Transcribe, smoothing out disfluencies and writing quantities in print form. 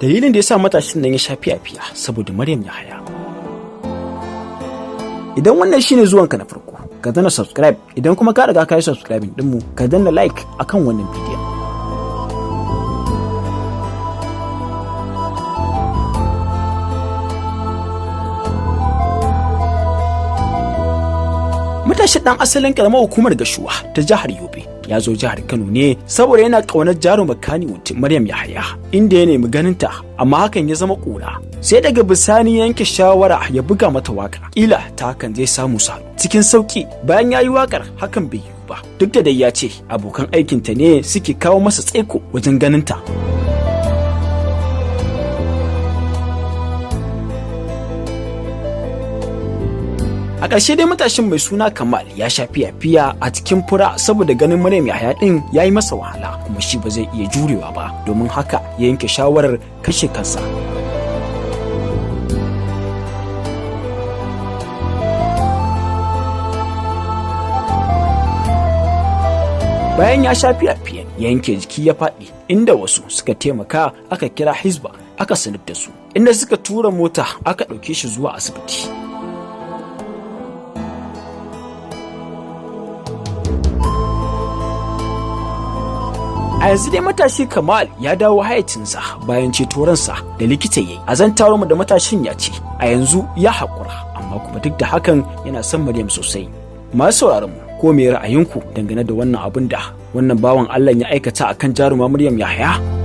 dalilin da ya sa matashin nan ya sha fiya saboda Maryam Yahaya. Idan wannan shine zuwanka na farko, ka danna subscribe, idan kuma ka riga ka yi subscribing dinmu, ka danna like akan wannan bidiyon. Matashin ɗan asalin ƙaramar hukumar Gashuwa ta jihar Yobe ya zo jihar Kano ne saboda yana ƙaunar jarumar Kannywood Maryam Yahaya, inda ya nemi ganinta amma hakan ya zama ƙura. Sai daga bisani yanke shawara ya buga mata waƙa, ƙila ta hakan zai samu salo cikin sauƙi. Bayan ya yi waƙar hakan bai yiwu ba, duk da dai ya ce abokan aikinta ne suke kawo masa tsaiko wajen ganinta. A ƙarshe dai matashin mai suna Kamal ya sha fiya a cikin fura saboda ganin Maryam Yahaya ɗin ya yi masa wahala, kuma shi ba zai iya jurewa ba, domin haka ya yanke shawarar kashe kansa. Bayan ya sha fiya-fiyan ya yanke jiki ya faɗi, inda wasu suka taimaka aka kira Hizba aka sanar da su, inda suka tura mota aka ɗauke shi zuwa asibiti. A yanzu dai matashi Kamal ya dawo hayacinsa bayan ceto ransa da likita yayi. A zantawar mu da matashin ya ce a yanzu ya haƙura, amma kuma duk da hakan yana son Maryam sosai. Masu sauraron mu, ko me ra'ayinku dangane da wannan abin da wannan bawan Allah ya aikata akan jaruma Maryam Yahaya?